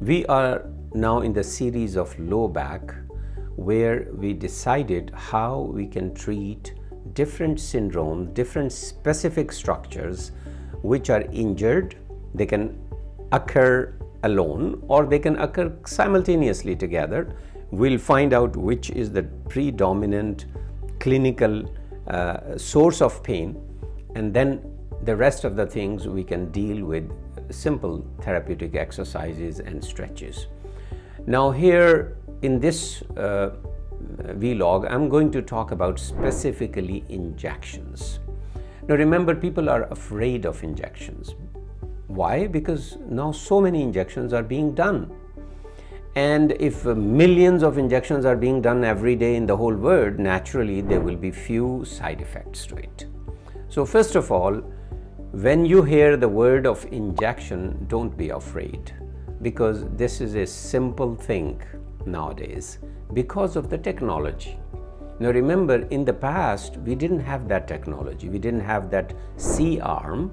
We are now in the series of low back where we decided how we can treat different syndromes, different specific structures which are injured. They can occur alone or they can occur simultaneously together. We'll find out which is the predominant clinical source of pain, and then the rest of the things we can deal with simple therapeutic exercises and stretches. Now here in this vlog, I'm going to talk about specifically injections. Now remember, people are afraid of injections. Why? Because now so many injections are being done. And if millions of injections are being done every day in the whole world, naturally there will be few side effects to it. So first of all, when you hear the word of injection, don't be afraid, because this is a simple thing nowadays because of the technology. Now remember, in the past we didn't have that technology. We didn't have that C-arm,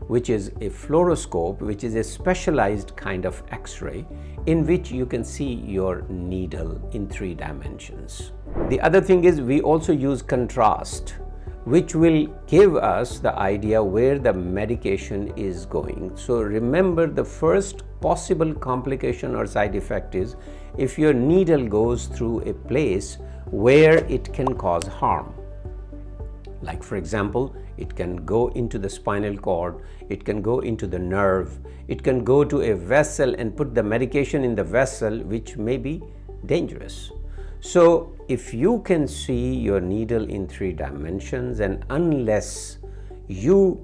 which is a fluoroscope, which is a specialized kind of X-ray in which you can see your needle in 3 dimensions. The other thing is we also use contrast, which will give us the idea where the medication is going. So remember, the first possible complication or side effect is if your needle goes through a place where it can cause harm. Like for example, it can go into the spinal cord, it can go into the nerve, it can go to a vessel and put the medication in the vessel, which may be dangerous. So if you can see your needle in 3 dimensions, and unless you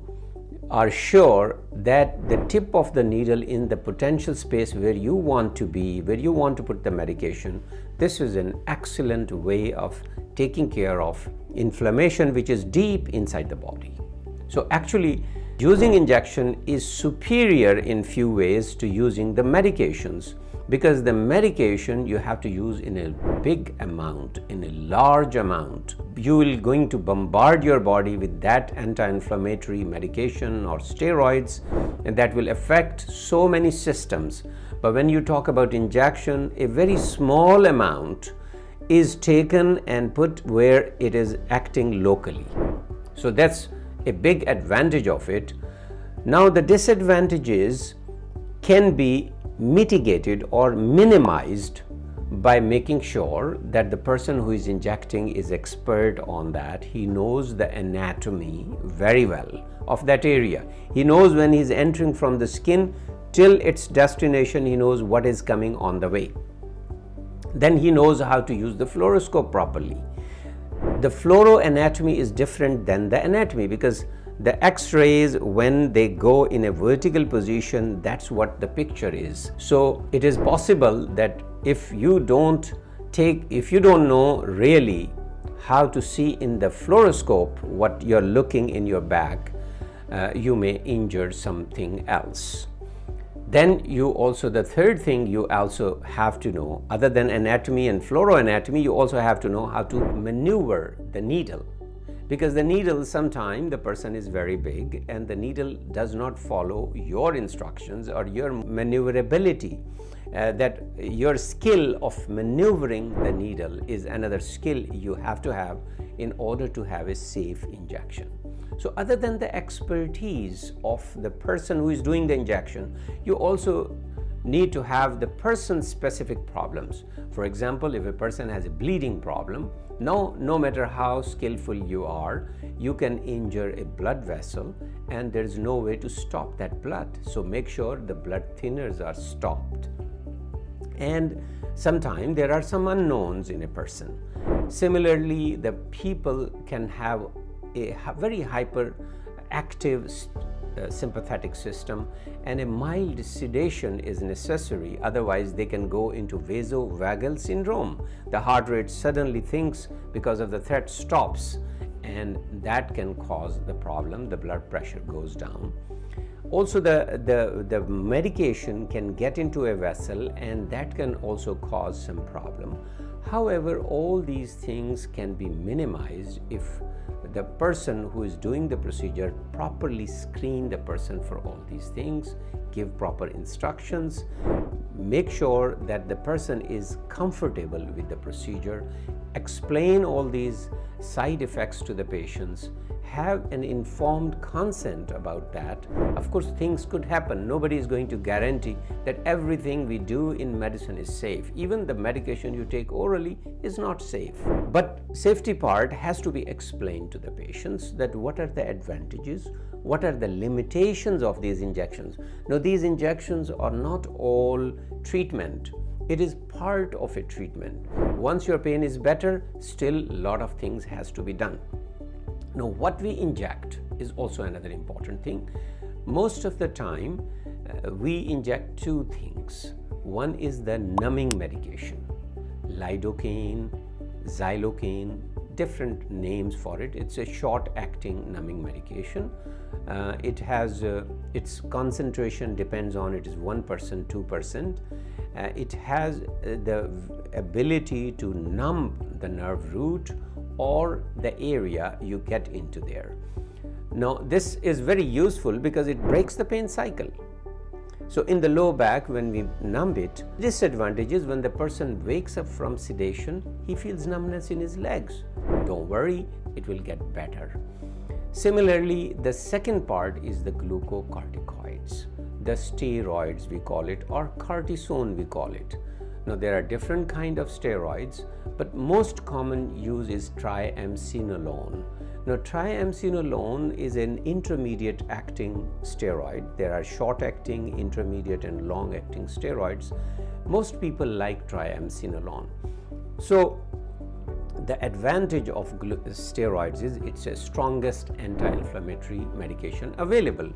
are sure that the tip of the needle in the potential space where you want to be, where you want to put the medication, this is an excellent way of taking care of inflammation which is deep inside the body. So actually using injection is superior in few ways to using the medications, because the medication you have to use in a big amount, in a large amount. You will going to bombard your body with that anti-inflammatory medication or steroids, and that will affect so many systems. But when you talk about injection, a very small amount is taken and put where it is acting locally. So that's a big advantage of it. Now the disadvantages can be mitigated or minimized by making sure that the person who is injecting is expert on that. He knows the anatomy very well of that area. He knows when he's entering from the skin till its destination, he knows what is coming on the way. Then he knows how to use the fluoroscope properly. The fluoroanatomy is different than the anatomy, because the X-rays, when they go in a vertical position, that's what the picture is. So it is possible that if you don't know really how to see in the fluoroscope what you're looking in your back, you may injure something else. Then the third thing you also have to know, other than anatomy and fluoroanatomy, you also have to know how to maneuver the needle. Because the needle, sometimes the person is very big and the needle does not follow your instructions or your maneuverability. That your skill of maneuvering the needle is another skill you have to have in order to have a safe injection. So other than the expertise of the person who is doing the injection, you also need to have the person's specific problems. For example, if a person has a bleeding problem, no matter how skillful you are, you can injure a blood vessel and there's no way to stop that blood. So make sure the blood thinners are stopped. And sometimes there are some unknowns in a person. Similarly, the people can have a very hyperactive sympathetic system, and a mild sedation is necessary, otherwise they can go into vasovagal syndrome. The heart rate suddenly thinks because of the threat stops, and that can cause the problem. The blood pressure goes down. Also the medication can get into a vessel, and that can also cause some problem. However, all these things can be minimized if the person who is doing the procedure properly screen the person for all these things, give proper instructions, make sure that the person is comfortable with the procedure, explain all these side effects to the patients, have an informed consent about that. Of course, things could happen. Nobody is going to guarantee that everything we do in medicine is safe. Even the medication you take orally is not safe. But safety part has to be explained to the patients, that what are the advantages, what are the limitations of these injections. Now, these injections are not all treatment. It is part of a treatment. Once your pain is better, still a lot of things has to be done. Now, what we inject is also another important thing. Most of the time, we inject two things. One is the numbing medication, lidocaine, xylocaine, different names for it. It's a short-acting numbing medication. It has its concentration depends on it is 1%, 2%. It has the ability to numb the nerve root or the area you get into there. Now, this is very useful because it breaks the pain cycle. So in the low back, when we numb it, disadvantage is when the person wakes up from sedation, he feels numbness in his legs. Don't worry, it will get better. Similarly, the second part is the glucocorticoids, the steroids we call it, or cortisone we call it. Now, there are different kind of steroids, but most common use is triamcinolone. Now, triamcinolone is an intermediate acting steroid. There are short acting, intermediate and long acting steroids. Most people like triamcinolone. So, the advantage of steroids is it's the strongest anti-inflammatory medication available.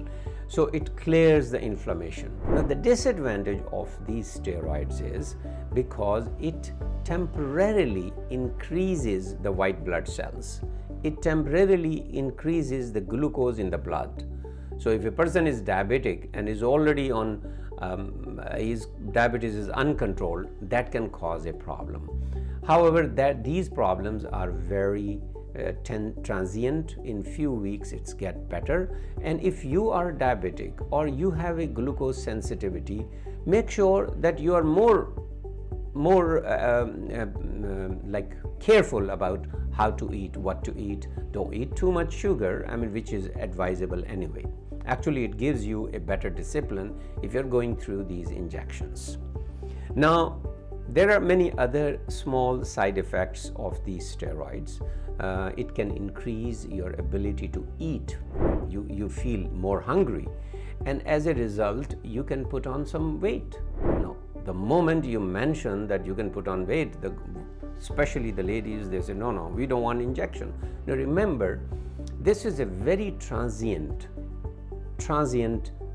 So it clears the inflammation. Now, the disadvantage of these steroids is because it temporarily increases the white blood cells. It temporarily increases the glucose in the blood. So if a person is diabetic and is already on his diabetes is uncontrolled, that can cause a problem. However, these problems are very transient. In few weeks it's get better. And if you are diabetic or you have a glucose sensitivity, make sure that you are more like careful about how to eat, what to eat. Don't eat too much sugar, which is advisable anyway. Actually, it gives you a better discipline if you're going through these injections. Now, there are many other small side effects of these steroids. It can increase your ability to eat. You feel more hungry, and as a result, you can put on some weight. Now, the moment you mention that you can put on weight, especially the ladies, they say, no, we don't want injection. Now, remember, this is a very transient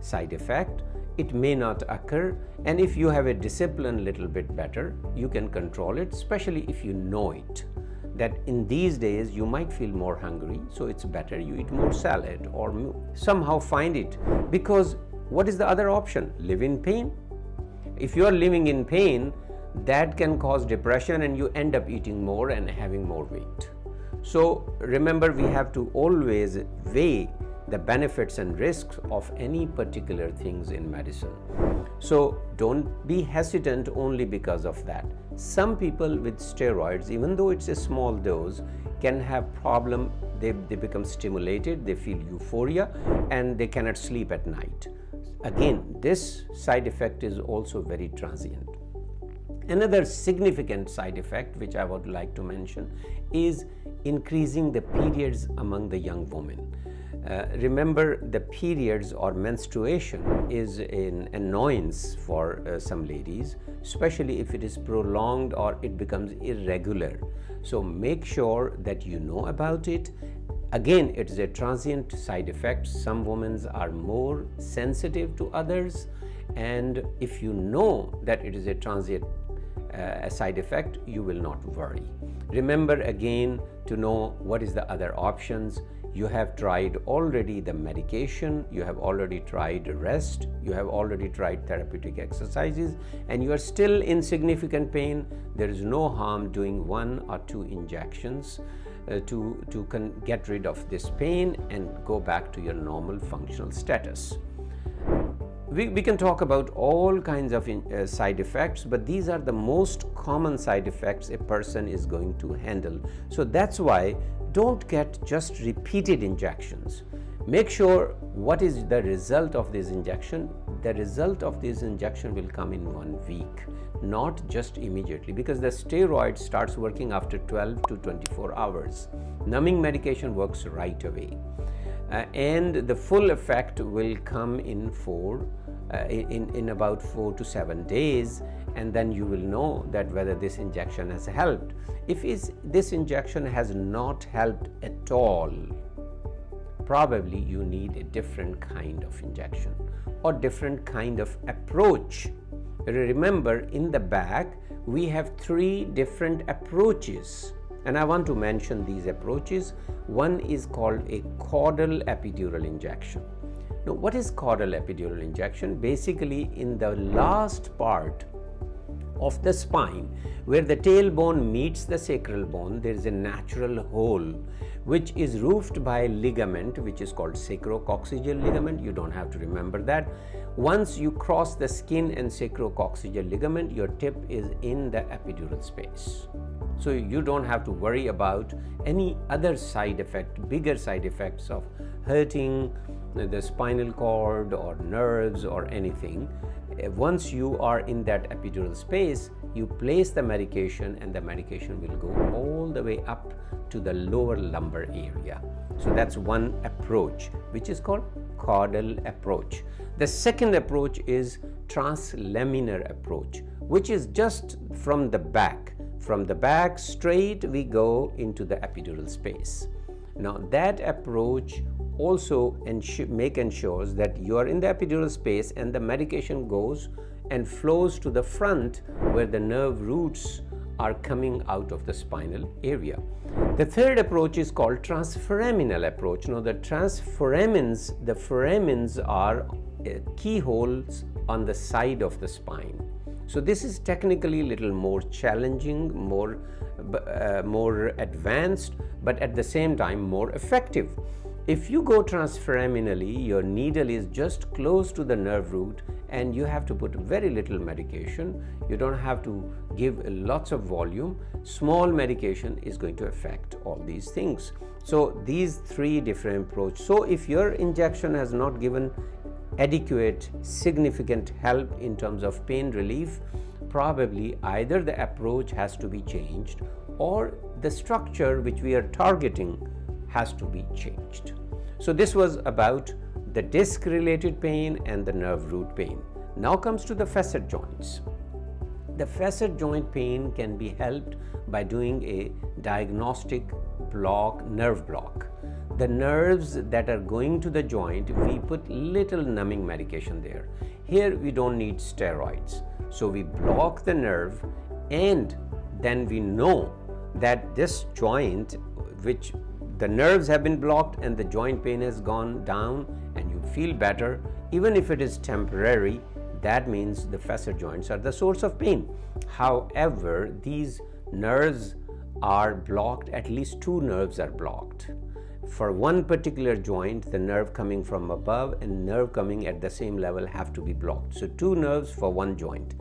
side effect. It may not occur, and if you have a discipline little bit better, you can control it, especially if you know it, that in these days you might feel more hungry, so it's better you eat more salad or somehow find it, because what is the other option? Live in pain. If you are living in pain, that can cause depression and you end up eating more and having more weight. So remember, we have to always weigh the benefits and risks of any particular things in medicine. So don't be hesitant only because of that. Some people with steroids, even though it's a small dose, can have problem. They become stimulated, they feel euphoria, and they cannot sleep at night. Again, this side effect is also very transient. Another significant side effect which I would like to mention is increasing the periods among the young women. Remember, the periods or menstruation is an annoyance for some ladies, especially if it is prolonged or it becomes irregular. So make sure that you know about it. Again, it is a transient side effect. Some women are more sensitive to others, and if you know that it is a transient side effect, you will not worry. Remember again to know what is the other options. You have tried already the medication, you have already tried rest, you have already tried therapeutic exercises, and you are still in significant pain. There is no harm doing 1 or 2 injections to get rid of this pain and go back to your normal functional status. We can talk about all kinds of side effects, but these are the most common side effects a person is going to handle. So that's why don't get just repeated injections. Make sure what is the result of this injection. The result of this injection will come in 1 week, not just immediately, because the steroid starts working after 12 to 24 hours. Numbing medication works right away. And the full effect will come in about 4 to 7 days, and then you will know that whether this injection has helped. If this injection has not helped at all, probably you need a different kind of injection or different kind of approach. Remember, in the back we have 3 different approaches, and I want to mention these approaches. One is called a caudal epidural injection. Now, what is caudal epidural injection? Basically, in the last part of the spine, where the tailbone meets the sacral bone, there is a natural hole which is roofed by a ligament which is called sacrococcygeal ligament. You don't have to remember that. Once you cross the skin and sacrococcygeal ligament, your tip is in the epidural space. So you don't have to worry about any other side effect, bigger side effects of hurting the spinal cord or nerves or anything. Once you are in that epidural space, you place the medication, and the medication will go all the way up to the lower lumbar area. So that's one approach, which is called caudal approach. The second approach is translaminar approach, which is just from the back. From the back straight, we go into the epidural space. Now, that approach also ensures that you are in the epidural space and the medication goes and flows to the front where the nerve roots are coming out of the spinal area. The third approach is called transforaminal approach. Now, the foramens are keyholes on the side of the spine. So this is technically a little more challenging, more advanced, but at the same time more effective. If you go transforaminally, your needle is just close to the nerve root and you have to put very little medication. You don't have to give lots of volume. Small medication is going to affect all these things. So these 3 different approaches. So if your injection has not given adequate, significant help in terms of pain relief, probably either the approach has to be changed or the structure which we are targeting has to be changed. So this was about the disc related pain and the nerve root pain. Now comes to the facet joints. The facet joint pain can be helped by doing a diagnostic nerve block. The nerves that are going to the joint, we put little numbing medication there. Here we don't need steroids. So we block the nerve, and then we know that this joint, which the nerves have been blocked and the joint pain has gone down and you feel better, even if it is temporary, that means the facet joints are the source of pain. However, these nerves are blocked, at least 2 nerves are blocked. For one particular joint, the nerve coming from above and nerve coming at the same level have to be blocked. So 2 nerves for one joint.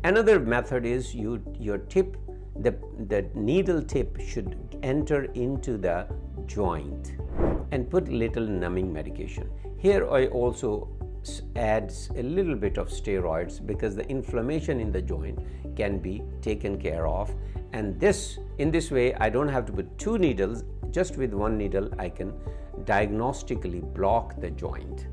Another method is your tip, the needle tip should enter into the joint and put little numbing medication. Here I also adds a little bit of steroids because the inflammation in the joint can be taken care of, and in this way I don't have to put 2 needles. Just with 1 needle I can diagnostically block the joint.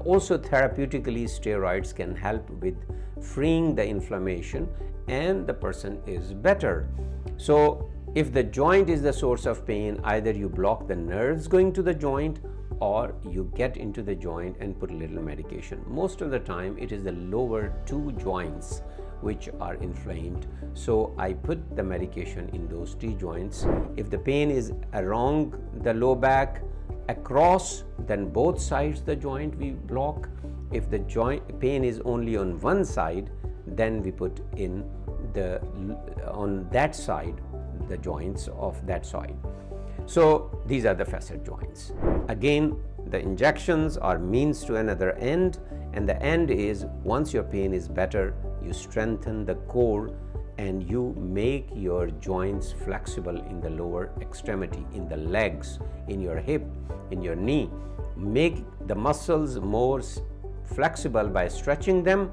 Also, therapeutically, steroids can help with freeing the inflammation and the person is better. So if the joint is the source of pain, either you block the nerves going to the joint or you get into the joint and put a little medication. Most of the time it is the lower 2 joints which are inflamed, so I put the medication in those 2 joints. If the pain is along the low back across, then both sides the joint we block. If the joint pain is only on one side, then we put in the on that side the joints of that side. So these are the facet joints. Again, the injections are means to another end, and the end is once your pain is better, you strengthen the core and you make your joints flexible in the lower extremity, in the legs, in your hip, in your knee. Make the muscles more flexible by stretching them,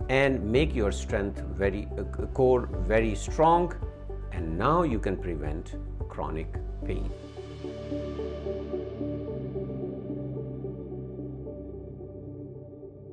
and make your core very strong, and now you can prevent chronic pain.